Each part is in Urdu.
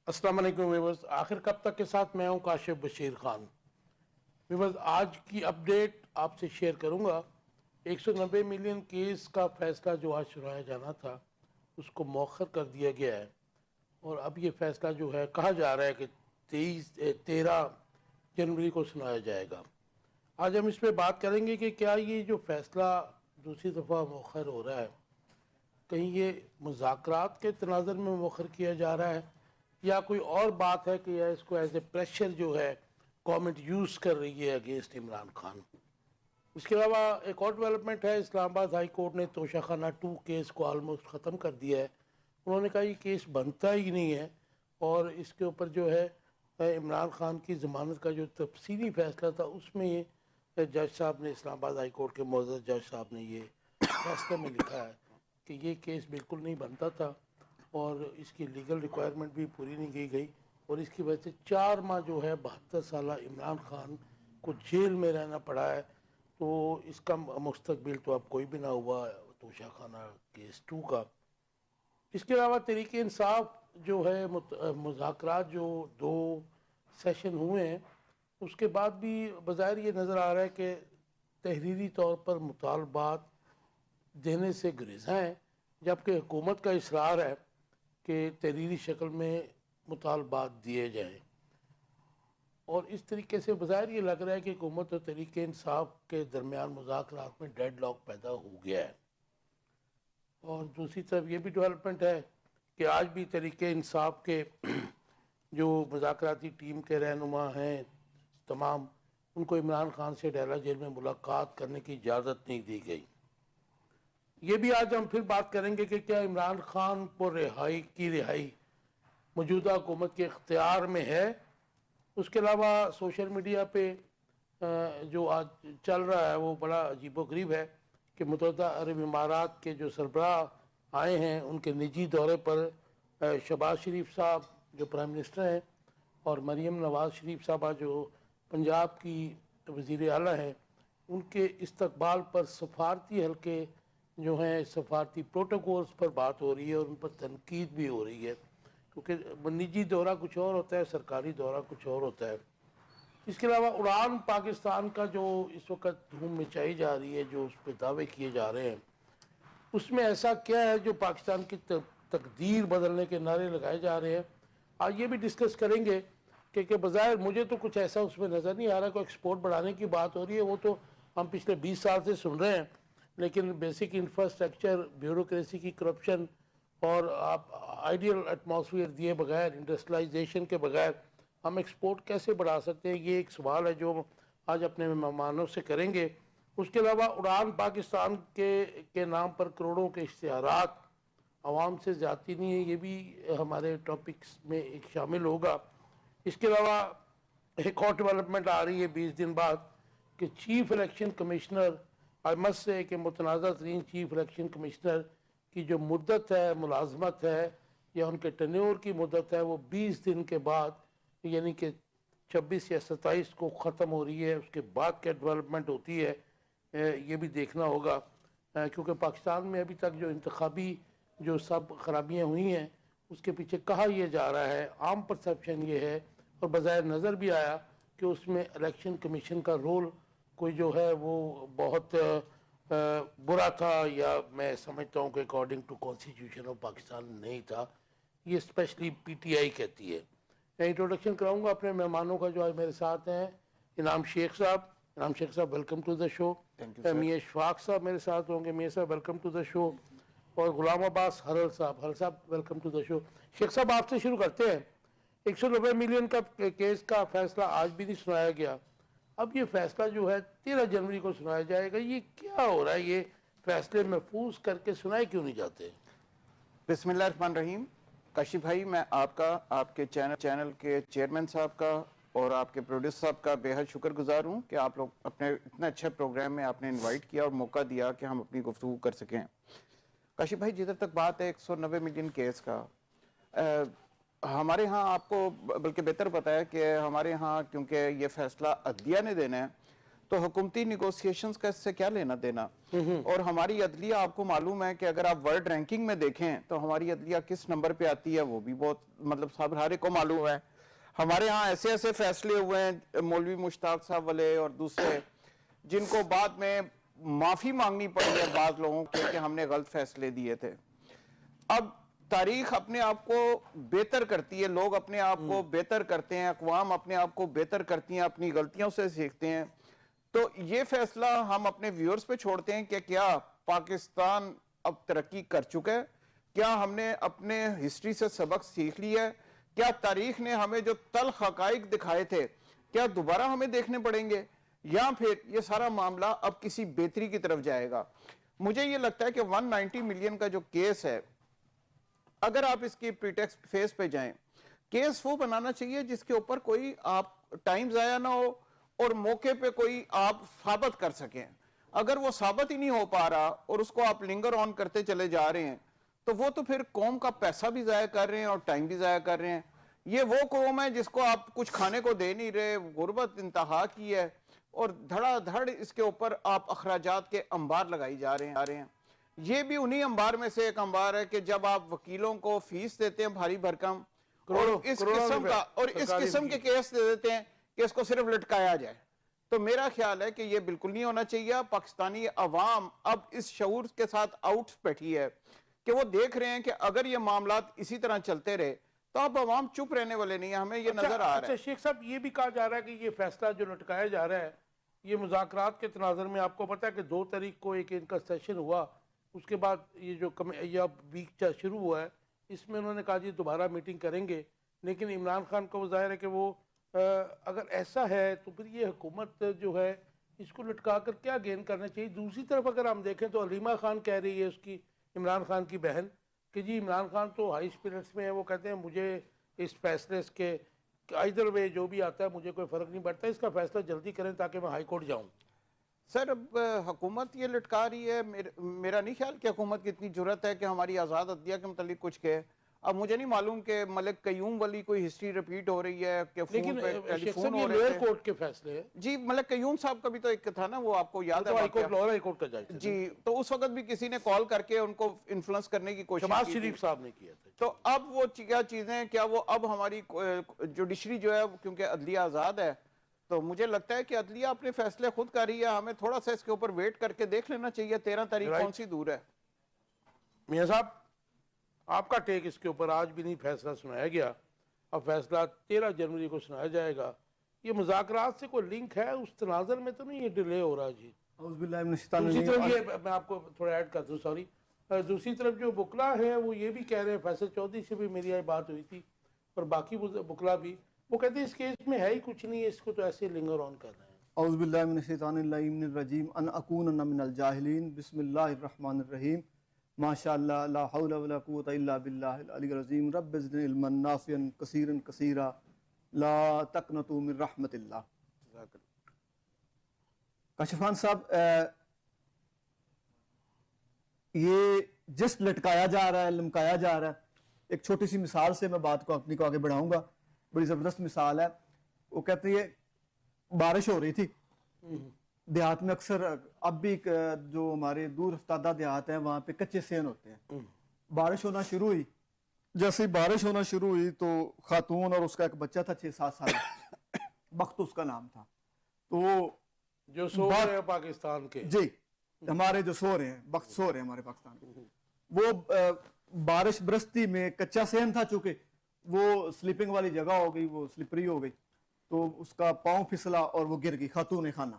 السلام علیکم ویورز، آخر کب تک کے ساتھ میں ہوں کاشف بشیر خان۔ ویورز، آج کی اپڈیٹ آپ سے شیئر کروں گا۔ 190 ملین کیس کا فیصلہ جو آج سنایا جانا تھا اس کو مؤخر کر دیا گیا ہے، اور اب یہ فیصلہ جو ہے کہا جا رہا ہے کہ 13 جنوری کو سنایا جائے گا۔ آج ہم اس پہ بات کریں گے کہ کیا یہ جو فیصلہ دوسری دفعہ مؤخر ہو رہا ہے، کہیں یہ مذاکرات کے تناظر میں مؤخر کیا جا رہا ہے یا کوئی اور بات ہے کہ اس کو ایز اے پریشر جو ہے گورنمنٹ یوز کر رہی ہے اگینسٹ عمران خان۔ اس کے علاوہ ایک اور ڈیولپمنٹ ہے، اسلام آباد ہائی کورٹ نے توشہ خانہ 2 کیس کو آلموسٹ ختم کر دیا ہے۔ انہوں نے کہا یہ کیس بنتا ہی نہیں ہے، اور اس کے اوپر جو ہے عمران خان کی ضمانت کا جو تفصیلی فیصلہ تھا اس میں یہ جج صاحب نے، اسلام آباد ہائی کورٹ کے معزز جج صاحب نے یہ فیصلے میں لکھا ہے کہ یہ کیس بالکل نہیں بنتا تھا، اور اس کی لیگل ریکوائرمنٹ بھی پوری نہیں کی گئی، اور اس کی وجہ سے 4 ماہ جو ہے 72 سالہ عمران خان کو جیل میں رہنا پڑا ہے۔ تو اس کا مستقبل تو اب کوئی بھی نہ ہوا توشہ خانہ کیس 2 کا۔ اس کے علاوہ تحریک انصاف جو ہے مذاکرات جو 2 سیشن ہوئے ہیں اس کے بعد بھی بظاہر یہ نظر آ رہا ہے کہ تحریری طور پر مطالبات دینے سے گریزاں ہیں، جبکہ حکومت کا اصرار ہے کہ تحریری شکل میں مطالبات دیے جائیں، اور اس طریقے سے بظاہر یہ لگ رہا ہے کہ حکومت اور تحریک انصاف کے درمیان مذاکرات میں ڈیڈ لاک پیدا ہو گیا ہے۔ اور دوسری طرف یہ بھی ڈیولپمنٹ ہے کہ آج بھی تحریک انصاف کے جو مذاکراتی ٹیم کے رہنما ہیں تمام، ان کو عمران خان سے ڈیلا جیل میں ملاقات کرنے کی اجازت نہیں دی گئی۔ یہ بھی آج ہم پھر بات کریں گے کہ کیا عمران خان کو رہائی موجودہ حکومت کے اختیار میں ہے۔ اس کے علاوہ سوشل میڈیا پہ جو آج چل رہا ہے وہ بڑا عجیب و غریب ہے کہ متحدہ عرب امارات کے جو سربراہ آئے ہیں ان کے نجی دورے پر شہباز شریف صاحب جو پرائم منسٹر ہیں اور مریم نواز شریف صاحبہ جو پنجاب کی وزیر اعلیٰ ہیں، ان کے استقبال پر سفارتی حلقے جو ہیں، سفارتی پروٹوکولز پر بات ہو رہی ہے اور ان پر تنقید بھی ہو رہی ہے، کیونکہ نجی دورہ کچھ اور ہوتا ہے، سرکاری دورہ کچھ اور ہوتا ہے۔ اس کے علاوہ اڑان پاکستان کا جو اس وقت دھوم مچائی جا رہی ہے، جو اس پہ دعوے کیے جا رہے ہیں، اس میں ایسا کیا ہے جو پاکستان کی تقدیر بدلنے کے نعرے لگائے جا رہے ہیں۔ آج یہ بھی ڈسکس کریں گے کہ بظاہر مجھے تو کچھ ایسا اس میں نظر نہیں آ رہا، کوئی ایکسپورٹ بڑھانے کی بات ہو رہی ہے، وہ تو ہم پچھلے 20 سال سے سن رہے ہیں، لیکن بیسک انفراسٹرکچر، بیوروکریسی کی کرپشن اور آپ آئیڈیل ایٹماسفیئر دیے بغیر، انڈسٹریلائزیشن کے بغیر ہم ایکسپورٹ کیسے بڑھا سکتے ہیں، یہ ایک سوال ہے جو آج اپنے مہمانوں سے کریں گے۔ اس کے علاوہ اڑان پاکستان کے نام پر کروڑوں کے اشتہارات، عوام سے زیادتی نہیں ہے، یہ بھی ہمارے ٹاپکس میں ایک شامل ہوگا۔ اس کے علاوہ ایک اور ڈیولپمنٹ آ رہی ہے 20 دن بعد کہ chief election commissioner, I must سے کہ متنازع ترین چیف الیکشن کمشنر کی جو مدت ہے، ملازمت ہے یا ان کے ٹینیور کی مدت ہے، وہ 20 دن کے بعد یعنی کہ 26 یا 27 کو ختم ہو رہی ہے۔ اس کے بعد کیا ڈیولپمنٹ ہوتی ہے یہ بھی دیکھنا ہوگا، کیونکہ پاکستان میں ابھی تک جو انتخابی جو سب خرابیاں ہوئی ہیں اس کے پیچھے کہا یہ جا رہا ہے، عام پرسیپشن یہ ہے اور بظاہر نظر بھی آیا کہ اس میں الیکشن کمیشن کا رول کوئی جو ہے وہ بہت برا تھا، یا میں سمجھتا ہوں کہ according to constitution of Pakistan نہیں تھا، یہ اسپیشلی پی ٹی آئی کہتی ہے۔ میں انٹروڈکشن کراؤں گا اپنے مہمانوں کا جو آج میرے ساتھ ہیں۔ انعام شیخ صاحب، انعام شیخ صاحب ویلکم ٹو دا شو۔ میاں اشفاق صاحب میرے ساتھ ہوں گے، میاں صاحب ویلکم ٹو دا شو۔ اور غلام عباس حرل صاحب ویلکم ٹو دا شو۔ شیخ صاحب آپ سے شروع کرتے ہیں۔ 190 ملین کا کیس کا فیصلہ آج بھی نہیں سنایا گیا، اب یہ فیصلہ جو ہے 13 جنوری کو سنایا جائے گا، یہ کیا ہو رہا ہے؟ یہ فیصلے محفوظ کر کے سنائے کیوں نہیں جاتے؟ بسم اللہ الرحمن الرحیم۔ کاشف بھائی، میں آپ کا، آپ کے چینل کے چیئرمین صاحب کا اور آپ کے پروڈیوسر صاحب کا بے حد شکر گزار ہوں کہ آپ لوگ اپنے اتنے اچھے پروگرام میں آپ نے انوائٹ کیا اور موقع دیا کہ ہم اپنی گفتگو کر سکیں۔ کاشف بھائی، جدھر تک بات ہے 190 ملین کیس کا، ہمارے ہاں آپ کو بلکہ بہتر پتا ہے کہ ہمارے ہاں کیونکہ یہ فیصلہ عدلیہ نے دینا ہے تو حکومتی نیگوسیشنز کا اس سے کیا لینا دینا؟ اور ہماری عدلیہ آپ کو معلوم ہے کہ اگر آپ ورلڈ رینکنگ میں دیکھیں تو ہماری عدلیہ کس نمبر پہ آتی ہے وہ بھی بہت مطلب سب ہر ایک کو معلوم ہے. ہمارے ہاں ایسے ایسے فیصلے ہوئے ہیں مولوی مشتاق صاحب والے اور دوسرے جن کو بعد میں معافی مانگنی پڑی ہے بعض لوگوں کے کہ ہم نے غلط فیصلے دیے تھے. اب تاریخ اپنے آپ کو بہتر کرتی ہے, لوگ اپنے آپ کو بہتر کرتے ہیں, اقوام اپنے آپ کو بہتر کرتی ہیں, اپنی غلطیوں سے سیکھتے ہیں. تو یہ فیصلہ ہم اپنے ویورز پہ چھوڑتے ہیں کہ کیا پاکستان اب ترقی کر چکا ہے, کیا ہم نے اپنے ہسٹری سے سبق سیکھ لیا ہے, کیا تاریخ نے ہمیں جو تلخ حقائق دکھائے تھے کیا دوبارہ ہمیں دیکھنے پڑیں گے, یا پھر یہ سارا معاملہ اب کسی بہتری کی طرف جائے گا. مجھے یہ لگتا ہے کہ 190 ملین کا جو کیس ہے, اگر آپ اس کی پریٹیکسٹ فیس پہ جائیں, کیس وہ بنانا چاہیے جس کے اوپر کوئی آپ ٹائم ضائع نہ ہو اور موقع پہ کوئی آپ ثابت کر سکیں. اگر وہ ثابت ہی نہیں ہو پا رہا اور اس کو آپ لنگر آن کرتے چلے جا رہے ہیں تو وہ تو پھر قوم کا پیسہ بھی ضائع کر رہے ہیں اور ٹائم بھی ضائع کر رہے ہیں. یہ وہ قوم ہے جس کو آپ کچھ کھانے کو دے نہیں رہے, غربت انتہا کی ہے, اور دھڑا دھڑ اس کے اوپر آپ اخراجات کے انبار لگائی جا رہے ہیں. یہ بھی انہی انبار میں سے ایک انبار ہے کہ جب آپ وکیلوں کو فیس دیتے ہیں بھاری بھرکم اور اس قسم کے کیس دے دیتے ہیں کہ اس کو صرف لٹکایا جائے. تو میرا خیال ہے کہ یہ بالکل نہیں ہونا چاہیے. پاکستانی عوام اب اس شعور کے ساتھ آؤٹ بیٹھی ہے کہ وہ دیکھ رہے ہیں کہ اگر یہ معاملات اسی طرح چلتے رہے تو اب عوام چپ رہنے والے نہیں ہیں, ہمیں یہ نظر آ رہا ہے. شیخ صاحب یہ بھی کہا جا رہا ہے کہ یہ فیصلہ جو لٹکایا جا رہا ہے یہ مذاکرات کے تناظر میں, آپ کو پتا ہے کہ 2 تاریخ کو ایک ان کا سیشن ہوا, اس کے بعد یہ جو ویک شروع ہوا ہے اس میں انہوں نے کہا جی دوبارہ میٹنگ کریں گے, لیکن عمران خان کو ظاہر ہے کہ وہ اگر ایسا ہے تو پھر یہ حکومت جو ہے اس کو لٹکا کر کیا گین کرنا چاہیے. دوسری طرف اگر ہم دیکھیں تو علیمہ خان کہہ رہی ہے اس کی عمران خان کی بہن کہ جی عمران خان تو ہائی اسپرٹس میں ہے, وہ کہتے ہیں مجھے اس فیصلے کے ادھر وے جو بھی آتا ہے مجھے کوئی فرق نہیں پڑتا, اس کا فیصلہ جلدی کریں تاکہ میں ہائی کورٹ جاؤں. سر اب حکومت یہ لٹکا رہی ہے, میرا نہیں خیال کہ حکومت کی اتنی جرت ہے کہ ہماری آزاد عدلیہ کے متعلق کچھ کہے. اب مجھے نہیں معلوم کہ ملک قیوم والی کوئی ہسٹری ریپیٹ ہو رہی ہے کہ فون پہ ٹیلی فون ہو رہے تھے. کورٹ کے فیصلے ہیں جی, ملک قیوم صاحب کا بھی تو ایک تھا نا, وہ آپ کو یاد ہے, high court Lahore high court کا جائے تھے جی, تو اس وقت بھی کسی نے کال کر کے ان کو انفلوئنس کرنے کی کوشش شہباز کی شریف صاحب نے کیا تھا. تو اب وہ کیا چیزیں, کیا وہ اب ہماری جوڈیشری جو ہے کیونکہ عدلیہ آزاد ہے تو مجھے لگتا ہے کہ عدلیہ اپنے فیصلے خود کر رہی ہے, ہمیں تھوڑا سا اس کے اوپر ویٹ کر کے دیکھ لینا چاہیے 13 تاریخ کون سی دور ہے. میاں صاحب آپ کا ٹیک اس کے اوپر, آج بھی نہیں فیصلہ سنایا گیا, اب فیصلہ 13 جنوری کو سنایا جائے گا, یہ مذاکرات سے کوئی لنک ہے اس تناظر میں تو نہیں یہ ڈیلے ہو رہا؟ جی اعوذ باللہ من الشیطان دوسری الرجیم. طرف یہ میں آپ کو تھوڑا ایڈ کر دوں, سوری, دوسری طرف جو بکلا ہے وہ یہ بھی کہہ رہے ہیں, فیصل چودھری سے بھی میری بات ہوئی تھی اور باقی بکلا بھی, وہ کہتے ہیں اس کیس میں ہے ہی کچھ نہیں, اس کو تو ایسے لنگر آن کر رہے ہیں. اعوذ باللہ من الشیطان الرجیم ان اکون من الجاہلین. بسم اللہ الرحمن الرحیم. ماشاءاللہ لا حول ولا قوة الا باللہ العلی العظیم. رب زدنی علما نافعا کثیرا کثیرا لا تقنطوا من رحمت اللہ. کاشفان صاحب, یہ جس لٹکایا جا رہا ہے, لمکایا جا رہا ہے, ایک چھوٹی سی مثال سے میں بات کو اپنی کو آگے بڑھاؤں گا, بڑی زبردست مثال ہے. وہ کہتے ہیں بارش ہو رہی تھی دیہات میں, اکثر اب بھی جو ہمارے دور افتادہ دیہات ہیں وہاں پہ کچے سین ہوتے ہیں. بارش ہونا شروع ہوئی, جیسے بارش ہونا شروع ہوئی تو خاتون اور اس کا ایک بچہ تھا 6-7 سال, بخت اس کا نام تھا, تو جو سو رہے ہیں پاکستان کے, جی ہمارے جو سو رہے ہیں, بخت سو رہے ہیں ہمارے پاکستان کے, وہ بارش برستی میں کچا سین تھا, چونکہ وہ سلیپنگ والی جگہ ہو گئی, وہ سلپری ہو گئی, تو اس کا پاؤں پھسلا اور وہ گر گئی خاتون خانہ.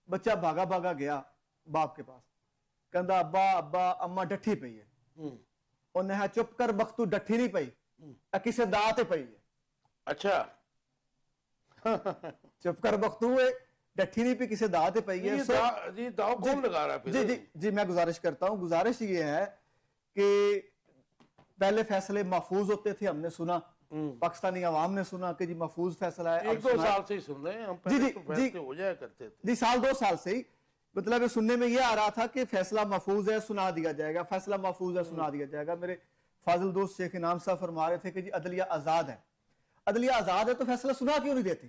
بچہ بھاگا بھاگا گیا باپ کے پاس, کہندا ابا ابا اما ڈٹھی پئی ہے. انہیں کہا چپ کر بختو, ڈٹھی نہیں پئی, کسے دا تے پئی ہے. اچھا چپ کر بختو, ڈٹھی نہیں پئی, کسے دا تے پئی ہے. جی داؤ کون لگا رہا ہے؟ جی جی جی میں گزارش کرتا ہوں. گزارش یہ ہے کہ پہلے فیصلے محفوظ ہوتے تھے, ہم نے سنا, پاکستانی عوام نے سنا کہ جی محفوظ فیصلہ ہے. 1-2 سال سے ہی سن رہے ہیں ہم, پہلے تو فیصلے ہو جایا کرتے تھے. جی 1-2 سال سے ہی, مطلب سننے میں یہ آ رہا تھا کہ فیصلہ محفوظ ہے, سنا دیا جائے گا, فیصلہ محفوظ ہے, سنا دیا جائے گا. میرے فاضل دوست شیخ انعام صاحب فرما رہے تھے کہ جی عدلیہ آزاد ہے. عدلیہ آزاد ہے تو فیصلہ سنا کیوں نہیں دیتی؟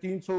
300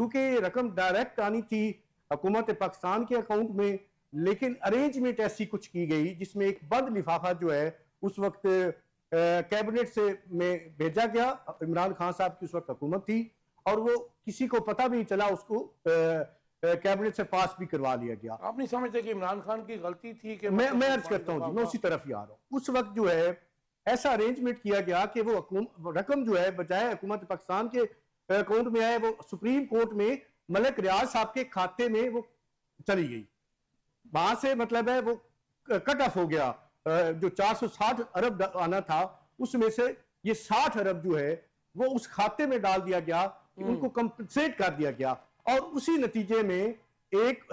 چونکہ یہ رقم ڈائریکٹ آنی تھی حکومت پاکستان کے اکاؤنٹ میں، لیکن ارینجمنٹ ایسی کچھ کی گئی جس میں ایک بند لفافہ جو ہے اس وقت کیبنٹ سے میں بھیجا گیا. عمران خان صاحب کی اس وقت حکومت تھی اور وہ کسی کو پتہ بھی نہیں چلا، اس کو کیبنٹ سے پاس بھی کروا لیا گیا. آپ نہیں سمجھتے کہ عمران خان کی غلطی تھی کہ میں عرض کرتا ہوں جی، میں اسی طرف ہی آ رہا ہوں. اس وقت جو ہے ایسا ارینجمنٹ کیا گیا کہ وہ رقم جو ہے بجائے حکومت پاکستان کے اکاؤنٹ میں آئے، وہ سپریم کورٹ میں ملک ریاض صاحب کے کھاتے میں وہ چلی گئی. وہاں سے مطلب ہے وہ کٹ آف ہو گیا. جو 460 ارب آنا تھا اس میں سے یہ 60 ارب جو ہے وہ اس کھاتے میں ڈال دیا گیا، ان کو کمپنسیٹ کر دیا گیا. اور اسی نتیجے میں ایک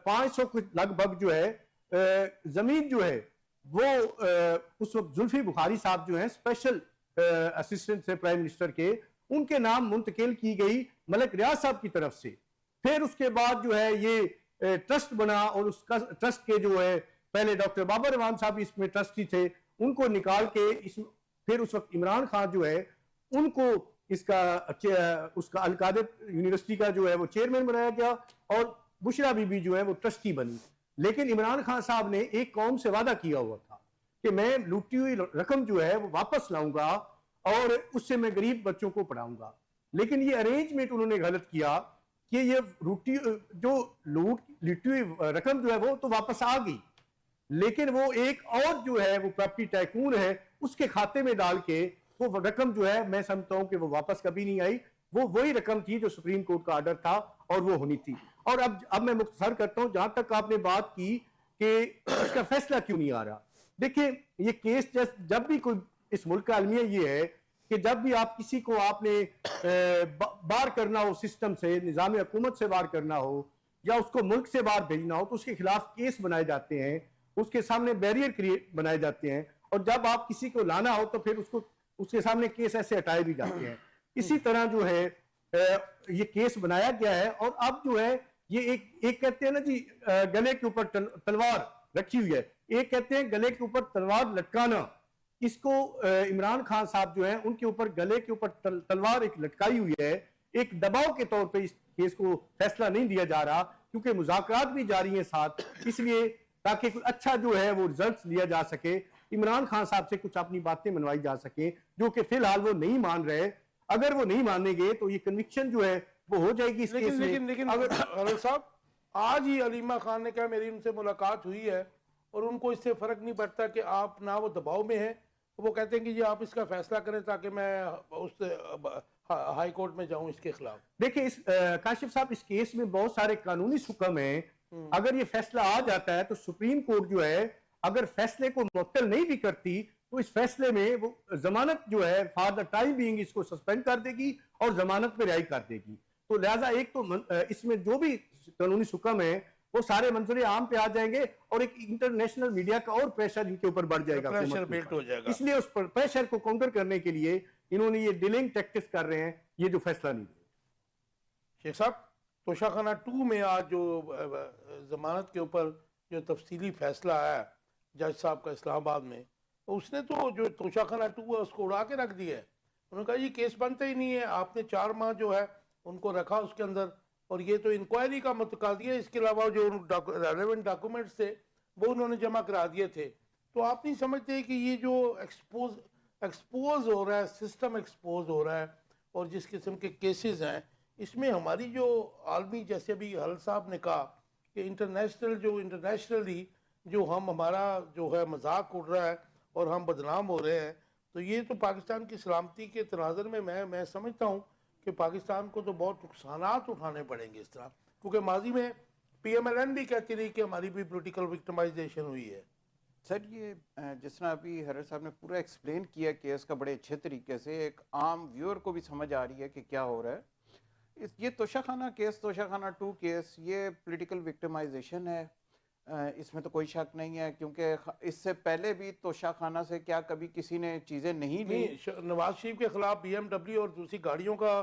500 لگ بھگ جو ہے زمین جو ہے وہ اس وقت زلفی بخاری صاحب جو ہیں اسپیشل اسسٹنٹ سے پرائم منسٹر کے، ان کے نام منتقل کی گئی ملک ریاض صاحب کی طرف سے. پھر اس کے بعد جو ہے یہ ٹرسٹ بنا اور اس کا ٹرسٹ کے جو ہے پہلے ڈاکٹر بابر اعوان صاحب اس میں ٹرسٹی تھے، ان کو نکال کے پھر اس وقت عمران خان جو ہے ان کو اس کا القادت یونیورسٹی کا جو ہے وہ چیئرمین بنایا گیا اور بشرا بی بی جو ہے وہ ٹرسٹی بنی. لیکن عمران خان صاحب نے ایک قوم سے وعدہ کیا ہوا تھا کہ میں لوٹی ہوئی رقم جو ہے وہ واپس لاؤں گا اور اس سے میں غریب بچوں کو پڑھاؤں گا. لیکن یہ ارینجمنٹ انہوں نے غلط کیا کہ یہ جو لوٹی ہوئی رقم جو ہے وہ تو واپس آ گئی، لیکن وہ ایک اور جو ہے وہ پراپرٹی ٹائکون ہے اس کے کھاتے میں ڈال کے وہ رقم جو ہے میں سمجھتا ہوں کہ وہ واپس کبھی نہیں آئی. وہ وہی رقم تھی جو سپریم کورٹ کا آرڈر تھا اور وہ ہونی تھی. اور اب میں مختصر کرتا ہوں، جہاں تک آپ نے بات کی کہ اس کا فیصلہ کیوں نہیں آ رہا. دیکھیں یہ کیس جب بھی کوئی اس ملک کا المیہ یہ ہے کہ جب بھی آپ کسی کو آپ نے باہر کرنا ہو سسٹم سے، نظام حکومت سے باہر کرنا ہو یا اس کو ملک سے باہر بھیجنا ہو تو اس کے خلاف کیس بنائے جاتے ہیں، اس کے سامنے بیریئر بنائے جاتے ہیں، اور جب آپ کسی کو لانا ہو تو پھر اس کے سامنے کیس ایسے ہٹائے بھی جاتے ہیں. اسی طرح جو ہے یہ کیس بنایا گیا ہے. اور اب جو ہے یہ ایک کہتے ہیں نا جی گلے کے اوپر تلوار رکھی ہوئی ہے، ایک کہتے ہیں گلے کے اوپر تلوار لٹکانا. اس کو عمران خان صاحب جو ہیں ان کے اوپر گلے کے اوپر تلوار ایک لٹکائی ہوئی ہے. ایک دباؤ کے طور پہ اس کیس کو فیصلہ نہیں دیا جا رہا کیونکہ مذاکرات بھی جاری ہیں ساتھ، اس لیے تاکہ کوئی اچھا جو ہے وہ رزلٹس لیا جا سکے، عمران خان صاحب سے کچھ اپنی باتیں منوائی جا سکیں، جو کہ فی الحال وہ نہیں مان رہے. اگر وہ نہیں مانیں گے تو یہ کنوکشن جو ہے وہ ہو جائے گی اس کیس میں. لیکن غلط صاحب آج ہی علیمہ خان نے کہا میری ان سے ملاقات ہوئی ہے اور ان کو اس سے فرق نہیں پڑتا کہ آپ نہ وہ دباؤ میں ہیں، وہ کہتے ہیں کہ جی آپ اس کا فیصلہ کریں تاکہ میں اس ہائی کورٹ میں جاؤں اس کے خلاف. دیکھیں کاشف صاحب اس کیس میں بہت سارے قانونی حکم ہیں. اگر یہ فیصلہ آ جاتا ہے تو سپریم کورٹ جو ہے اگر فیصلے کو معطل نہیں بھی کرتی تو اس فیصلے میں وہ ضمانت جو ہے فار دا ٹائم بینگ اس کو سسپینڈ کر دے گی اور ضمانت پہ رہائی کر دے گی. تو لہٰذا ایک تو اس میں جو بھی قانونی حکم ہیں وہ سارے منظر عام پہ آ جائیں گے اور ایک انٹرنیشنل میڈیا کا اور پریشر ان کے اوپر بڑھ جائے گا، پریشر بلٹ ہو جائے گا. اس لیے اس پر پریشر کو کاؤنٹر کرنے کے لیے انہوں نے یہ ڈیلنگ ٹیکٹکس کر رہے ہیں، یہ جو فیصلہ نہیں دیا. شیخ صاحب توشہ خانہ 2 میں آج جو ضمانت کے اوپر جو تفصیلی فیصلہ آیا جج صاحب کا اسلام آباد میں، اس نے تو جو توشہ خانہ 2 ہے اس کو اڑا کے رکھ دیا ہے. انہوں نے کہا یہ کیس بنتا ہی نہیں ہے، آپ نے 4 ماہ جو ہے ان کو رکھا اس کے اندر اور یہ تو انکوائری کا متقاضی ہے، اس کے علاوہ جو ریلیونٹ ڈاکومنٹس تھے وہ انہوں نے جمع کرا دیے تھے. تو آپ نہیں سمجھتے کہ یہ جو ایکسپوز ہو رہا ہے، سسٹم ایکسپوز ہو رہا ہے اور جس قسم کے کیسز ہیں اس میں ہماری جو عالمی، جیسے بھی حل صاحب نے کہا کہ انٹرنیشنلی جو ہمارا جو ہے مذاق اڑ رہا ہے اور ہم بدنام ہو رہے ہیں، تو یہ تو پاکستان کی سلامتی کے تناظر میں میں سمجھتا ہوں کہ پاکستان کو تو بہت نقصانات اٹھانے پڑیں گے اس طرح، کیونکہ ماضی میں پی ایم ایل این بھی کہتی رہی کہ ہماری بھی پولیٹیکل وکٹمائزیشن ہوئی ہے. سر یہ جس طرح ابھی حضرت صاحب نے پورا ایکسپلین کیا کیس کا بڑے اچھے طریقے سے، ایک عام ویور کو بھی سمجھ آ رہی ہے کہ کیا ہو رہا ہے. یہ توشہ خانہ کیس، توشہ خانہ 2 کیس، یہ پولیٹیکل وکٹمائزیشن ہے، اس میں تو کوئی شک نہیں ہے، کیونکہ اس سے پہلے بھی توشہ خانہ سے کیا کبھی کسی نے چیزیں نہیں لی. نواز شریف کے خلاف بی ایم ڈبلیو اور دوسری گاڑیوں کا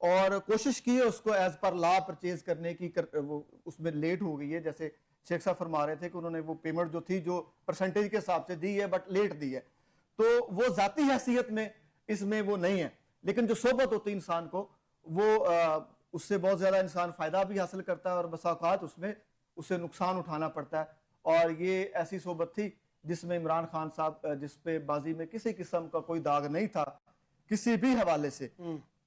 اور کوشش کی ہے اس کو ایز پر لا پرچیز کرنے کی، وہ اس میں لیٹ ہو گئی ہے. جیسے شیخ صاحب فرما رہے تھے کہ انہوں نے وہ پیمنٹ جو تھی جو پرسنٹیج کے حساب سے دی ہے بٹ لیٹ دی ہے، تو وہ ذاتی حیثیت میں اس میں وہ نہیں ہے. لیکن جو صحبت ہوتی ہے انسان کو، وہ اس سے بہت زیادہ انسان فائدہ بھی حاصل کرتا ہے اور بسا اوقات اس میں اسے نقصان اٹھانا پڑتا ہے. اور یہ ایسی صحبت تھی جس میں عمران خان صاحب جس پہ بازی میں کسی قسم کا کوئی داغ نہیں تھا کسی بھی حوالے سے.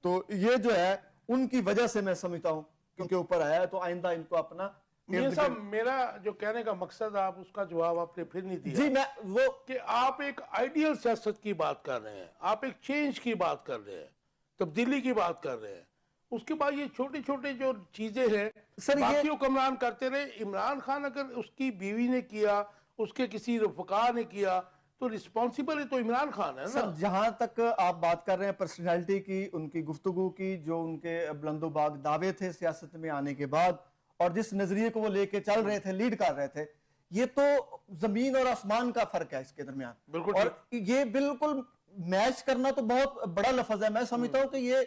تو یہ جو ہے ان کی وجہ سے میں سمجھتا ہوں کیونکہ اوپر آیا ہے، تو آئندہ ان کو اپنا یہ صاحب میرا جو کہنے کا مقصد، آپ اس کا جواب آپ نے پھر نہیں دیا. جی میں وہ کہ آپ ایک آئیڈیل سیاست کی بات کر رہے ہیں، آپ ایک چینج کی بات کر رہے ہیں، تبدیلی کی بات کر رہے ہیں. اس کے بعد یہ چھوٹے چھوٹے جو چیزیں ہیں باقی حکمران کرتے رہے. عمران خان اگر اس کی بیوی نے کیا، اس کے کسی رفقا نے کیا، تو رسپانسیبل تو عمران خان ہے نا. سر جہاں تک آپ بات کر رہے ہیں پرسنالٹی کی، ان کی گفتگو کی، جو ان کے بلند و باغ دعوے تھے سیاست میں آنے کے بعد، اور جس نظریے کو وہ لے کے چل رہے تھے، لیڈ کر رہے تھے، یہ تو زمین اور آسمان کا فرق ہے اس کے درمیان. اور یہ بالکل میچ کرنا تو بہت بڑا لفظ ہے. میں سمجھتا ہوں کہ یہ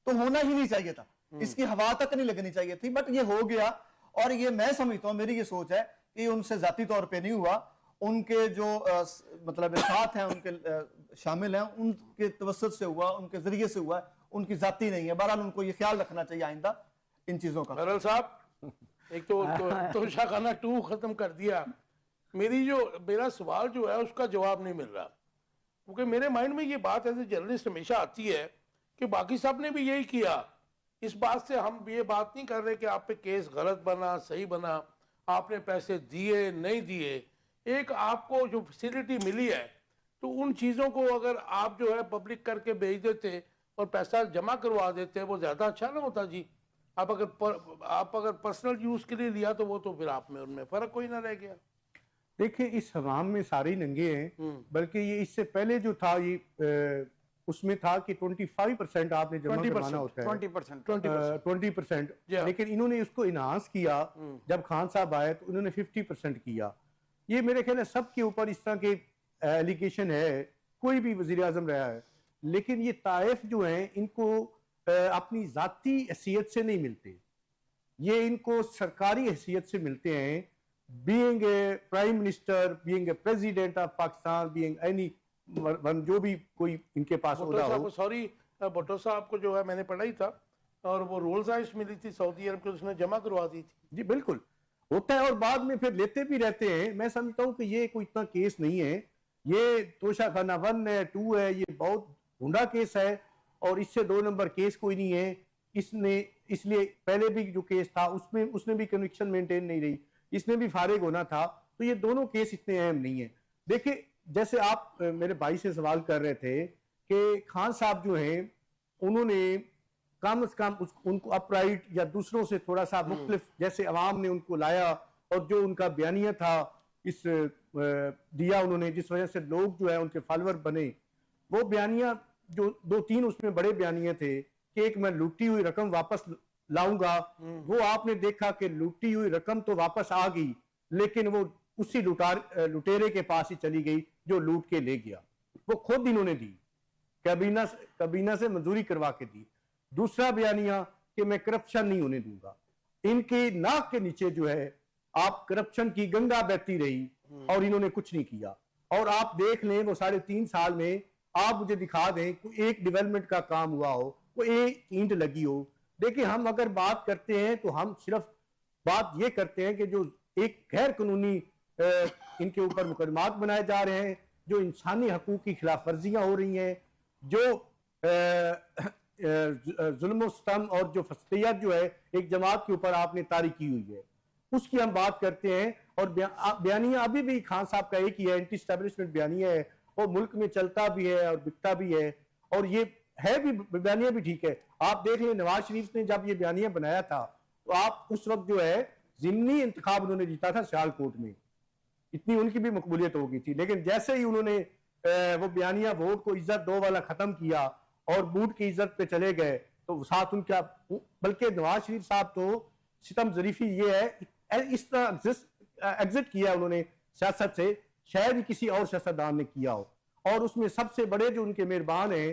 تو ہونا ہی نہیں چاہیے تھا، اس کی ہوا تک نہیں لگنی چاہیے تھی، بٹ یہ ہو گیا. اور یہ میں سمجھتا ہوں، میری یہ سوچ ہے کہ ان سے ذاتی طور پہ نہیں ہوا، ان کے جو مطلب ساتھ ہیں، ان کے شامل ہیں، ان کے توسط سے ہوا، ان کے ذریعے سے ہوا، ان کی ذاتی نہیں ہے. بہرحال ان کو یہ خیال رکھنا چاہیے آئندہ ان چیزوں کا. بہرحال صاحب ایک تو شاخانہ 2 ختم کر دیا. میرا سوال جو ہے اس کا جواب نہیں مل رہا، کیونکہ میرے مائنڈ میں یہ بات ایز اے جرنلسٹ ہمیشہ آتی ہے کہ باقی صاحب نے بھی یہی کیا. اس بات سے ہم یہ بات نہیں کر رہے کہ آپ پہ کیس غلط بنا، صحیح بنا، آپ نے پیسے دیے نہیں دیے. ایک آپ کو جو فیسیلٹی ملی ہے، تو ان چیزوں کو اگر آپ جو ہے پبلک کر کے بھیج دیتے اور پیسہ جمع کروا دیتے، وہ زیادہ اچھا نہ ہوتا جی. آپ اگر پرسنل یوز کے لیے لیا تو وہ تو پھر آپ میں ان میں فرق کوئی نہ رہ گیا. دیکھیں اس حمام میں سارے ننگے ہیں، بلکہ یہ اس سے پہلے جو تھا یہ اس میں تھا کہ 25% آپ نے جمع کروانا ہوتا ہے، 20%. لیکن انہوں نے اس کو انہانس کیا. جب خان صاحب آئے تو انہوں نے 50% کیا. یہ میرے خیال ہے سب کے اوپر اس طرح کے ایلیگیشن ہے، کوئی بھی وزیر اعظم رہا ہے. لیکن یہ طائف جو ہیں ان کو اپنی ذاتی حیثیت سے نہیں ملتے، یہ ان کو سرکاری حیثیت سے ملتے ہیں. being a prime minister, being a president of Pakistan, being any جو بھی کوئی ان کے پاس عہدہ ہو. سوری بھٹو صاحب کو جو ہے میں نے پڑھا ہی تھا، اور وہ رولز رائس ملی تھی سعودی عرب کو، اس نے جمع کروا دی تھی. جی بالکل ہوتا ہے، اور بعد میں پھر لیتے بھی رہتے ہیں. میں سمجھتا ہوں کہ یہ کوئی اتنا کیس نہیں ہے. یہ توشہ خانہ 1 ہے، 2 ہے، یہ بہت گنڈا کیس ہے، اور اس سے 2 نمبر کیس کوئی نہیں ہے. اس لیے پہلے بھی جو کیس تھا اس میں بھی کنوکشن مینٹین نہیں رہی، اس میں بھی فارغ ہونا تھا. تو یہ دونوں کیس اتنے اہم نہیں ہیں. دیکھیں جیسے آپ میرے بھائی سے سوال کر رہے تھے کہ خان صاحب جو ہیں انہوں نے کم از کم ان کو اپرائٹ یا دوسروں سے تھوڑا سا مختلف، جیسے عوام نے ان کو لایا اور جو ان کا بیانیہ تھا اس دیا انہوں نے، جس وجہ سے لوگ جو ہے ان کے فالوور بنے. وہ بیانیہ جو 2-3 اس میں بڑے بیانیہ تھے کہ ایک میں لوٹی ہوئی رقم واپس لاؤں گا، وہ آپ نے دیکھا کہ لوٹی ہوئی رقم تو واپس آ گئی، لیکن وہ اسی لٹیرے کے پاس ہی چلی گئی جو لوٹ کے لے گیا. وہ خود انہوں نے دی، کابینہ سے منظوری کروا کے دی. دوسرا بیانیہ کہ میں کرپشن نہیں ہونے دوں گا. ان کی ناک کے نیچے جو ہے آپ کرپشن کی گنگا بہتی رہی اور انہوں نے کچھ نہیں کیا. اور آپ دیکھ لیں وہ 3.5 سال میں آپ مجھے دکھا دیں کوئی ایک ڈیولپمنٹ کا کام ہوا ہو، کوئی ایک اینٹ لگی ہو. دیکھیں ہم اگر بات کرتے ہیں تو ہم صرف بات یہ کرتے ہیں کہ جو ایک غیر قانونی ان کے اوپر مقدمات بنائے جا رہے ہیں، جو انسانی حقوق کی خلاف ورزیاں ہو رہی ہیں، جو ظلم و ستم اور جو فسقیت جو ہے ایک جماعت کے اوپر آپ نے طاری کی ہوئی ہے، اس کی ہم بات کرتے ہیں. اور بیانیہ ابھی بھی خان صاحب کا ایک ہی ہے، اینٹی اسٹیبلشمنٹ بیانیہ ہے، وہ ملک میں چلتا بھی ہے اور بکتا بھی ہے، اور یہ ہے بھی بیانیہ بھی ٹھیک ہے. آپ دیکھ لیں نواز شریف نے جب یہ بیانیہ بنایا تھا تو آپ اس وقت جو ہے ضمنی انتخاب انہوں نے جیتا تھا سیالکوٹ میں، اتنی ان کی بھی مقبولیت ہو گئی تھی. لیکن جیسے ہی انہوں نے وہ بیانیہ ووٹ کو عزت دو والا ختم کیا اور بوٹ کی عزت پہ چلے گئے، تو ساتھ ان کا بلکہ نواز شریف صاحب تو ستم ظریفی یہ ہے اس طرح ایگزٹ کیا انہوں نے سیاست سے، شاید ہی کسی اور سیاستدان نے کیا ہو. اور اس میں سب سے بڑے جو ان کے مہربان ہیں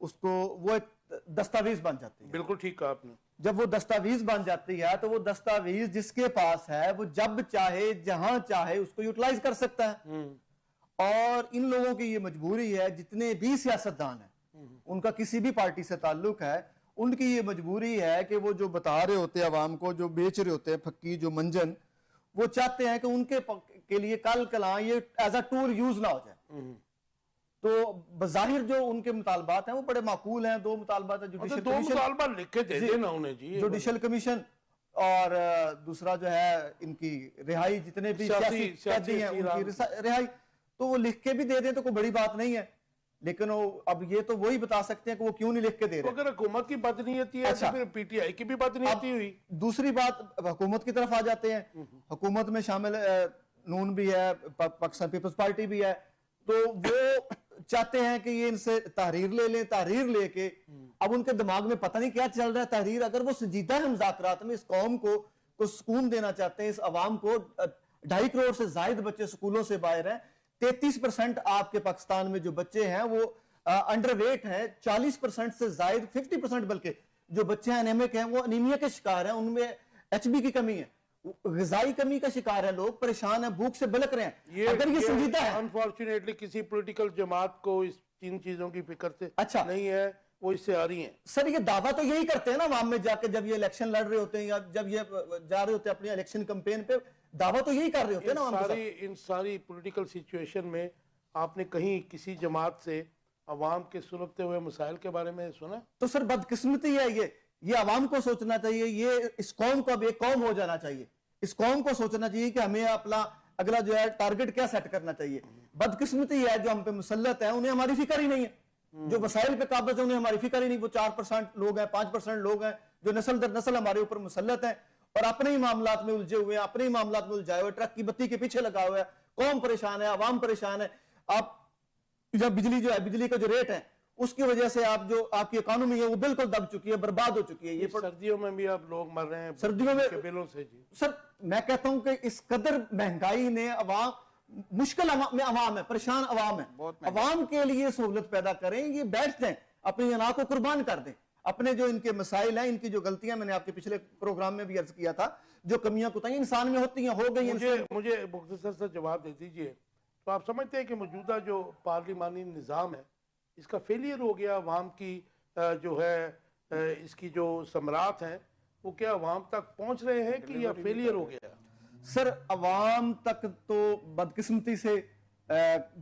اس کو وہ ایک دستاویز بن جاتی ہے. بالکل ٹھیک کہا آپ نے. جب وہ دستاویز بن جاتی ہے تو وہ دستاویز جس کے پاس ہے وہ جب چاہے جہاں چاہے اس کو یوٹیلائز کر سکتا ہے. اور ان لوگوں کی یہ مجبوری ہے, جتنے بھی سیاستدان ہیں, ان کا کسی بھی پارٹی سے تعلق ہے, ان کی یہ مجبوری ہے کہ وہ جو بتا رہے ہوتے ہیں عوام کو, جو بیچ رہے ہوتے ہیں پھکی جو منجن, وہ چاہتے ہیں کہ ان کے لیے کل کلاں یہ ایز اے ٹول یوز نہ ہو جائے. تو بظاہر جو ان کے مطالبات ہیں وہ بڑے معقول ہیں. 2 مطالبات ہیں, جوڈیشل دو کمیشن, مطالبہ لکھ کے دے دینا انہیں جی, جوڈیشل کمیشن, اور دوسرا جو ہے ان کی رہائی, جتنے بھی سیاسی قیدی ہیں ان کی رہائی, تو وہ لکھ کے بھی دے دیں تو کوئی بڑی بات نہیں ہے. لیکن اب یہ تو وہی بتا سکتے ہیں کہ وہ کیوں نہیں لکھ کے دے رہے. اگر حکومت کی بدنیتی ہے تو پھر پی ٹی آئی کی بھی بدنیتی ہوئی. دوسری بات, حکومت کی طرف آ جاتے ہیں. حکومت میں شامل نون بھی ہے, پاکستان پیپلز پارٹی بھی ہے, تو وہ چاہتے ہیں کہ یہ ان سے تحریر لے لیں. تحریر لے کے اب ان کے دماغ میں پتہ نہیں کیا چل رہا ہے. تحریر اگر وہ سنجیدہ ہے مذاکرات میں, اس قوم کو سکون دینا چاہتے ہیں, اس عوام کو, 2.5 کروڑ سے زائد بچے سکولوں سے باہر ہیں, 33% آپ کے پاکستان میں جو بچے ہیں وہ انڈر ویٹ ہیں, 40% سے زائد 50% بلکہ جو بچے انیمک ہیں وہ انیمیا کے شکار ہیں, ان میں ایچ بی کی کمی ہے, غذائی کمی کا شکار ہیں, لوگ پریشان ہیں, بھوک سے بلک رہے ہیں. اگر یہ سنجیدہ ہے, انفارچونیٹلی کسی پولیٹیکل جماعت کو اس 3 چیزوں کی فکر سے اچھا نہیں ہے, وہ اس سے آ رہی ہیں. سر یہ دعویٰ تو یہی کرتے ہیں نا عوام میں جا کے, جب یہ الیکشن لڑ رہے ہوتے ہیں یا جب یہ جا رہے ہوتے ہیں اپنی الیکشن کمپین پہ, دعویٰ تو یہی کر رہے ہوتے ہیں نا عوام کے ساتھ. ان ساری پولیٹیکل سچویشن میں آپ نے کہیں کسی جماعت سے عوام کے سلگتے ہوئے مسائل کے بارے میں سنا؟ تو سر بدقسمتی ہے یہ عوام کو سوچنا چاہیے, یہ اس قوم کو اب ایک قوم ہو جانا چاہیے. اس قوم کو سوچنا چاہیے کہ ہمیں اپنا اگلا جو ہے ٹارگٹ کیا سیٹ کرنا چاہیے. بدقسمتی ہے جو ہم پہ مسلط ہیں انہیں ہماری فکر ہی نہیں ہے, جو وسائل پہ قابض ہیں انہیں ہماری فکر ہی نہیں. وہ 4% لوگ ہیں, 5% لوگ ہیں جو نسل در نسل ہمارے اوپر مسلط ہیں اور اپنے ہی معاملات میں الجھے ہوئے ہیں, اپنے ہی معاملات میں الجھائے ہوئے, ٹرک کی بتی کے پیچھے لگا ہوا ہے. قوم پریشان ہے, عوام پریشان ہے. آپ جب بجلی جو ہے, بجلی کا جو ریٹ ہے اس کی وجہ سے آپ کی اکانومی ہے وہ بالکل دب چکی ہے, برباد ہو چکی ہے. یہ سردیوں میں بھی اب لوگ مر رہے ہیں سردیوں میں بلوں سے. جی سر میں کہتا ہوں کہ اس قدر مہنگائی نے عوام, مشکل میں عوام ہے, پریشان عوام ہے, عوام کے لیے سہولت پیدا کریں. یہ بیٹھ دیں, اپنی انا کو قربان کر دیں, اپنے جو ان کے مسائل ہیں, ان کی جو غلطیاں, میں نے آپ کے پچھلے پروگرام میں بھی عرض کیا تھا, جو کمیاں کوتاہیاں انسان میں ہوتی ہیں, ہو گئی ہیں. مجھے مختصر سے جواب دے دیجئے. تو آپ سمجھتے ہیں کہ موجودہ جو پارلیمانی نظام ہے اس کا فیلئر ہو گیا, عوام کی جو ہے اس کی جو ثمرات ہیں وہ کیا عوام تک پہنچ رہے ہیں کہ یا فیلئر ہو گیا؟ سر عوام تک تو بدقسمتی سے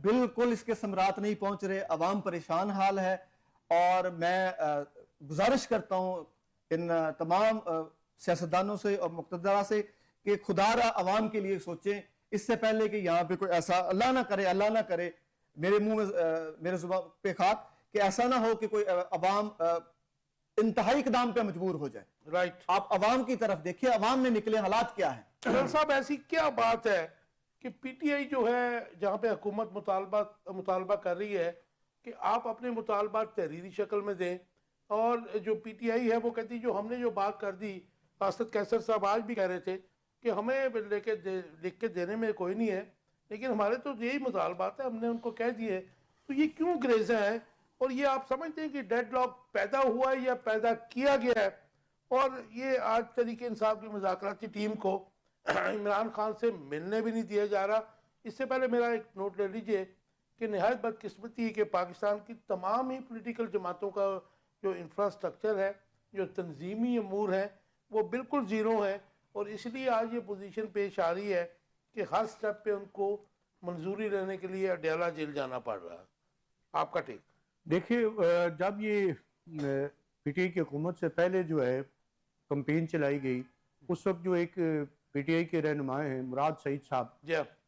بالکل اس کے ثمرات نہیں پہنچ رہے. عوام پریشان حال ہے, اور میں گزارش کرتا ہوں ان تمام سیاستدانوں سے اور مقتدرہ سے کہ خدا را عوام کے لیے سوچیں, اس سے پہلے کہ یہاں پہ کوئی ایسا, اللہ نہ کرے میرے منہ میں, میرے زبان پہ خاک, کہ ایسا نہ ہو کہ کوئی عوام انتہائی اقدام پہ مجبور ہو جائے. رائٹ. آپ عوام کی طرف دیکھیں, عوام میں نکلے حالات کیا ہیں. جنرل صاحب ایسی کیا بات ہے کہ پی ٹی آئی جو ہے جہاں پہ حکومت مطالبہ کر رہی ہے کہ آپ اپنے مطالبات تحریری شکل میں دیں, اور جو پی ٹی آئی ہے وہ کہتی جو ہم نے جو بات کر دی, اسد قیصر صاحب آج بھی کہہ رہے تھے کہ ہمیں لکھ کے دینے میں کوئی نہیں ہے, لیکن ہمارے تو یہی مطالبات ہیں, ہم نے ان کو کہہ دیے. تو یہ کیوں گریزہ ہے, اور یہ آپ سمجھتے ہیں کہ ڈیڈ لاک پیدا ہوا ہے یا پیدا کیا گیا ہے؟ اور یہ آج تحریک انصاف کی مذاکراتی ٹیم کو عمران خان سے ملنے بھی نہیں دیا جا رہا. اس سے پہلے میرا ایک نوٹ لے لیجئے کہ نہایت بدقسمتی ہے کہ پاکستان کی تمام ہی پولیٹیکل جماعتوں کا جو انفراسٹرکچر ہے, جو تنظیمی امور ہیں, وہ بالکل زیرو ہیں, اور اس لیے آج یہ پوزیشن پیش آ رہی ہے کہ ہر سٹیپ پہ ان کو منظوری لینے کے لیے اڈیالہ جیل جانا پڑ رہا ہے. آپ کا ٹیک؟ دیکھیے, جب یہ پی ٹی آئی کی حکومت سے پہلے جو ہے کمپین چلائی گئی, اس وقت جو ایک پی ٹی آئی کے رہنما ہیں مراد سعید صاحب,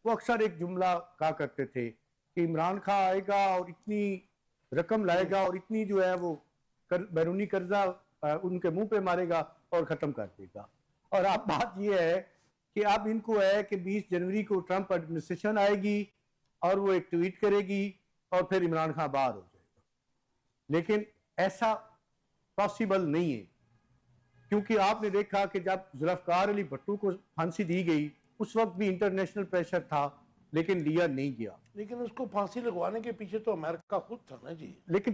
وہ اکثر ایک جملہ کہا کرتے تھے کہ عمران خان آئے گا اور اتنی رقم لائے گا اور اتنی جو ہے وہ بیرونی قرضہ ان کے منہ پہ مارے گا اور ختم کر دے گا. اور اب بات یہ ہے کہ اب ان کو ہے کہ 20 جنوری کو ٹرمپ ایڈمنسٹریشن آئے گی اور وہ ایک ٹویٹ کرے گی اور پھر عمران خان باہر ہو جائے گا. لیکن ایسا پاسبل نہیں ہے, کیونکہ آپ نے دیکھا کہ جب ذوالفقار علی بھٹو کو پھانسی دی گئی اس وقت بھی انٹرنیشنل پریشر تھا, لیکن لیا نہیں گیا. لیکن اس کو پھانسی لگوانے کے پیچھے تو امریکہ خود تھا نا جی. لیکن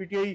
PTI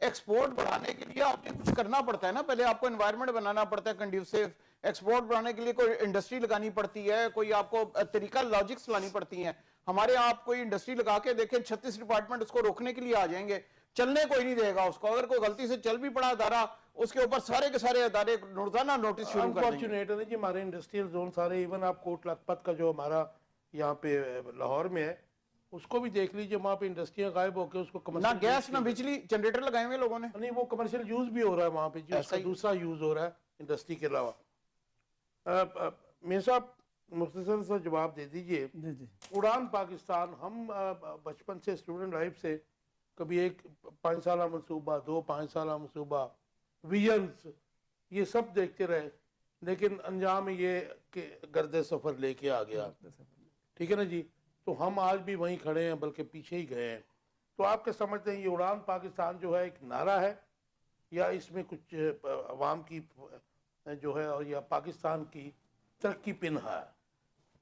ایکسپورٹ بڑھانے کے لیے آپ نے کچھ کرنا پڑتا ہے نا, پہلے آپ کو انوائرمنٹ بنانا پڑتا ہے کنڈیوسیو. ایکسپورٹ بڑھانے کے لیے کوئی انڈسٹری لگانی پڑتی ہے, کوئی آپ کو طریقہ لاجکس لانی پڑتی ہیں. ہمارے آپ کوئی انڈسٹری لگا کے دیکھیں 36 ڈپارٹمنٹ اس کو روکنے کے لیے آ جائیں گے, چلنے کوئی نہیں دے گا اس کو. اگر کوئی غلطی سے چل بھی پڑا ادارہ, اس کے اوپر سارے کے سارے ادارے روزانہ نوٹس شروع کر دیں گے. انفارچونیٹ ہے جی, ہمارے انڈسٹریل زون سارے, ایون آپ کوٹ لکھپت کا جو ہمارا یہاں پہ لاہور میں ہے, اس کو بھی دیکھ لیجئے, وہاں پہ انڈسٹریاں غائب ہو کے اس کو نہ گیس نہ بجلی, جنریٹر لگائے ہوئے لوگوں نے. نہیں, وہ کمرشل یوز بھی ہو رہا ہے وہاں پہ جی, اس کا دوسرا یوز ہو رہا ہے انڈسٹری کے علاوہ. میر صاحب مختصر سا جواب دے دیجئے. جی جی اڑان پاکستان, ہم بچپن سے اسٹوڈنٹ لائف سے کبھی ایک 5 سالہ منصوبہ, 2 5 سالہ منصوبہ, ویژنز, یہ سب دیکھتے رہے, لیکن انجام یہ کہ گرد سفر لے کے آ گیا. ٹھیک ہے نا جی, تو ہم آج بھی وہیں کھڑے ہیں, بلکہ پیچھے ہی گئے ہیں. تو آپ کیا سمجھتے ہیں یہ اڑان پاکستان جو ہے ایک نعرہ ہے, یا اس میں کچھ عوام کی جو ہے اور یا پاکستان کی ترقی پنہا ہے؟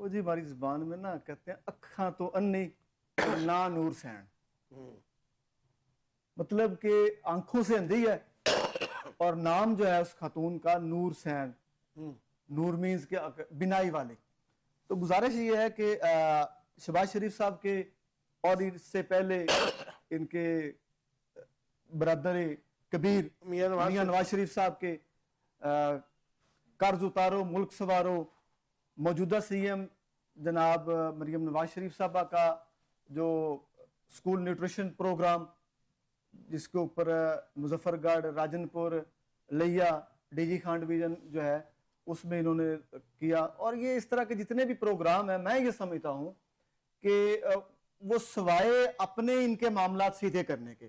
وہ جی ہماری زبان میں نا کہتے ہیں اکھاں تو انی نا نور سین, مطلب کہ آنکھوں سے اندھی ہے اور نام جو ہے اس خاتون کا نور سین. نور مینز کے بنائی والے. تو گزارش یہ ہے کہ شہباز شریف صاحب کے اور اس سے پہلے ان کے برادر کبیر میاں نواز شریف صاحب کے قرض اتارو ملک سوارو, موجودہ سی ایم جناب مریم نواز شریف صاحبہ کا جو اسکول نیوٹریشن پروگرام, جس کے اوپر مظفر گڑھ, راجن پور, لیا, ڈی جی خان ڈویژن جو ہے اس میں انہوں نے کیا. اور یہ اس طرح کے جتنے بھی پروگرام ہیں, میں یہ سمجھتا ہوں کہ وہ سوائے اپنے ان کے معاملات سیدھے کرنے کے,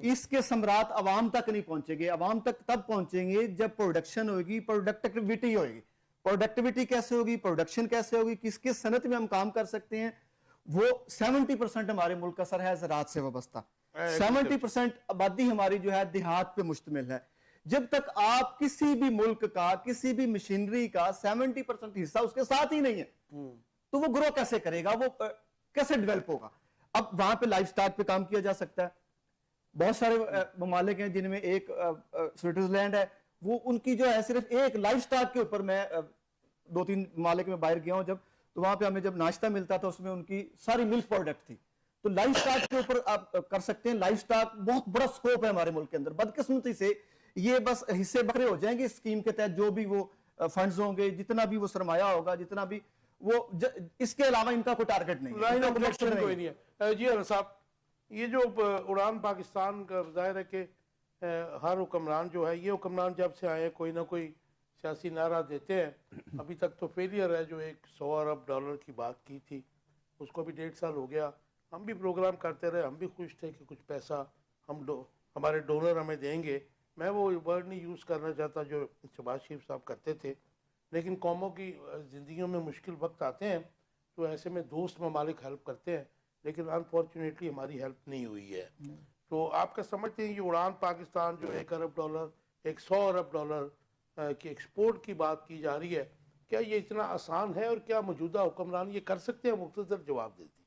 اس کے ثمرات عوام تک نہیں پہنچیں گے. عوام تک تب پہنچیں گے جب پروڈکشن ہوگی, پروڈکٹیوٹی ہوگی. پروڈکٹیوٹی کیسے ہوگی, پروڈکشن کیسے ہوگی, کس کس صنعت میں ہم کام کر سکتے ہیں. وہ 70% ہمارے ملک کا سر ہے زراعت سے وابستہ. 70% آبادی ہماری جو ہے دیہات پہ مشتمل ہے. جب تک آپ کسی بھی ملک کا, کسی بھی مشینری کا 70% حصہ اس کے ساتھ ہی نہیں ہے, تو وہ گرو کیسے کرے گا, وہ کیسے ڈیولپ ہوگا. اب وہاں پہ لائف سٹاک پہ کام کیا جا سکتا ہے. بہت سارے ممالک ہیں جن میں ایک سوئٹزرلینڈ ہے, وہ ان کی جو ہے صرف ایک لائف سٹاک کے اوپر, میں 2-3 ممالک میں باہر گیا ہوں جب, تو وہاں پہ ہمیں جب ناشتہ ملتا تھا اس میں ان کی ساری ملک پروڈکٹ تھی. تو لائف سٹاک کے اوپر آپ کر سکتے ہیں. لائف سٹاک بہت بڑا سکوپ ہے ہمارے ملک کے اندر. بدقسمتی سے یہ بس حصے بکرے ہو جائیں گے اس اسکیم کے تحت, جو بھی وہ فنڈز ہوں گے, جتنا بھی وہ سرمایہ ہوگا, جتنا بھی وہ, اس کے علاوہ ان کا کوئی ٹارگٹ نہیں ہے, کوئی نہیں ہے. جی حضرت صاحب, یہ جو اڑان پاکستان کا ظاہر ہے کہ ہر حکمران جو ہے, یہ حکمران جب سے آئے کوئی نہ کوئی سیاسی نعرہ دیتے ہیں. ابھی تک تو فیلئر ہے, جو ایک $100 ارب کی بات کی تھی, اس کو بھی 1.5 سال ہو گیا. ہم بھی پروگرام کرتے رہے, ہم بھی خوش تھے کہ کچھ پیسہ ہمارے ڈونر ہمیں دیں گے. میں وہ ورڈ نہیں یوز کرنا چاہتا جو شہباز شریف صاحب کرتے تھے, لیکن قوموں کی زندگیوں میں مشکل وقت آتے ہیں تو ایسے میں دوست ممالک ہیلپ کرتے ہیں, لیکن انفارچونیٹلی ہماری ہیلپ نہیں ہوئی ہے. تو آپ کا سمجھتے ہیں یہ اڑان پاکستان جو $1 ارب, $100 ارب کی ایکسپورٹ کی بات کی جا رہی ہے, کیا یہ اتنا آسان ہے, اور کیا موجودہ حکمران یہ کر سکتے ہیں؟ مختصر جواب دے دیجیے.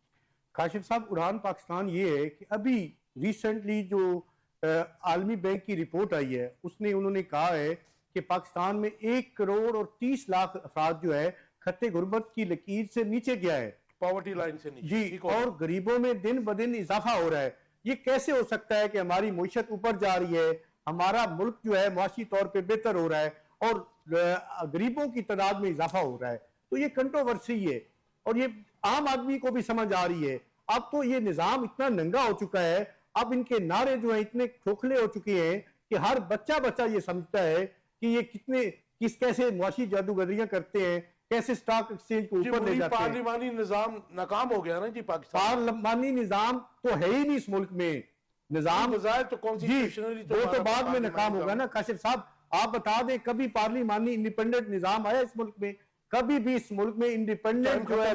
کاشف صاحب, اڑان پاکستان یہ ہے کہ ابھی ریسنٹلی جو عالمی بینک کی رپورٹ آئی ہے, اس نے انہوں نے کہا ہے کہ پاکستان میں 1 کروڑ اور 30 لاکھ افراد جو ہے خط غربت کی لکیر سے نیچے گیا ہے, پاورٹی لائن سے نیچے. جی, اور غریبوں میں دن بدن اضافہ ہو رہا ہے. یہ کیسے ہو سکتا ہے کہ ہماری معیشت اوپر جا رہی ہے, ہمارا ملک جو ہے معاشی طور پہ بہتر ہو رہا ہے, اور غریبوں کی تعداد میں اضافہ ہو رہا ہے؟ تو یہ کنٹروورسی ہے, اور یہ عام آدمی کو بھی سمجھ آ رہی ہے. اب تو یہ نظام اتنا ننگا ہو چکا ہے, اب ان کے نعرے جو ہیں اتنے کھوکھلے ہو چکے ہیں کہ ہر بچہ یہ سمجھتا ہے کہ یہ کیسے معاشی جادوگریاں کرتے ہیں, کیسے سٹاک ایکسچینج کو اوپر لے جاتے ہیں. پارلیمانی نظام ناکام ہو گیا نا جی پاکستان. پارلیمانی نظام تو ہے ہی نہیں اس ملک میں. نظام تو کانسٹیٹیوشنلی وہ تو بعد میں ناکام ہوگا نا. کاشف صاحب آپ بتا دیں, کبھی پارلیمانی انڈیپینڈنٹ نظام آیا اس ملک میں؟ کبھی بھی اس ملک میں انڈیپینڈنٹ جو ہے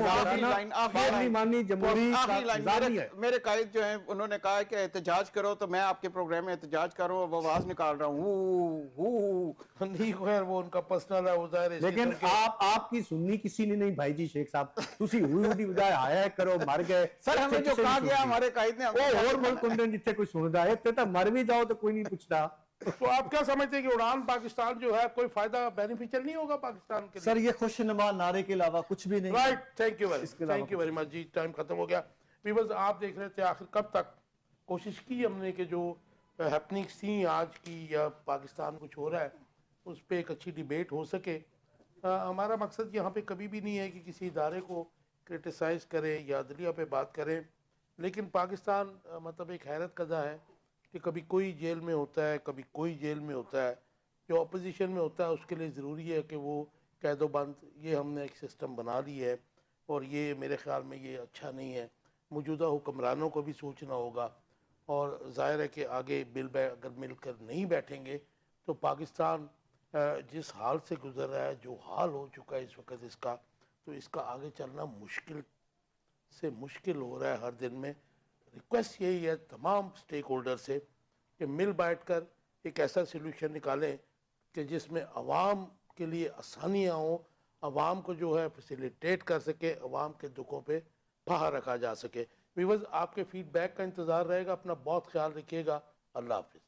پارلیمانی جمہوری نظام ہے. میرے قائد جو ہیں انہوں نے کہا کہ احتجاج کرو, تو میں آپ کے پروگرام میں احتجاج کر رہا ہوں, اب آواز نکال رہا ہوں. نہیں خیر وہ ان کا پرسنل ہے وہ ظاہر ہے لیکن آپ کی سننی کسی نے نہیں بھائی جی شیخ صاحب تسی ہوئی ہوئی بجائے آیا کرو مر گئے سر ہمیں جو کہا گیا ہمارے قائد نے وہ اور ملک ہوں جتنے کوئی سندا ہے تے مر بھی جاؤ تو کوئی نہیں پوچھتا. تو آپ کیا سمجھتے ہیں کہ اڑان پاکستان جو ہے کوئی فائدہ بینیفیشل نہیں ہوگا پاکستان کے لیے؟ سر یہ خوش نما نعرے کے علاوہ کچھ بھی نہیں. Right thank you very much جی ٹائم ختم ہو گیا. ویورز آپ دیکھ رہے تھے آخر کب تک کوشش کی ہم نے کہ جو ہیپننگس تھیں آج کی یا پاکستان کچھ ہو رہا ہے اس پہ ایک اچھی ڈیبیٹ ہو سکے. ہمارا مقصد یہاں پہ کبھی بھی نہیں ہے کہ کسی ادارے کو کرٹیسائز کریں یا عدلیہ پہ بات کریں, لیکن پاکستان مطلب ایک حیرت قضا ہے کہ کبھی کوئی جیل میں ہوتا ہے کبھی کوئی جیل میں ہوتا ہے. جو اپوزیشن میں ہوتا ہے اس کے لیے ضروری ہے کہ وہ قید و بند, یہ ہم نے ایک سسٹم بنا لی ہے اور یہ میرے خیال میں یہ اچھا نہیں ہے. موجودہ حکمرانوں کو بھی سوچنا ہوگا اور ظاہر ہے کہ آگے اگر مل کر نہیں بیٹھیں گے تو پاکستان جس حال سے گزر رہا ہے, جو حال ہو چکا ہے اس وقت اس کا, تو اس کا آگے چلنا مشکل سے مشکل ہو رہا ہے ہر دن میں. ریکویسٹ یہی ہے تمام سٹیک ہولڈر سے کہ مل بیٹھ کر ایک ایسا سلوشن نکالیں کہ جس میں عوام کے لیے آسانیاں ہوں, عوام کو جو ہے فیسیلیٹیٹ کر سکے, عوام کے دکھوں پہ پہا رکھا جا سکے. ویورز آپ کے فیڈ بیک کا انتظار رہے گا. اپنا بہت خیال رکھیے گا. اللہ حافظ.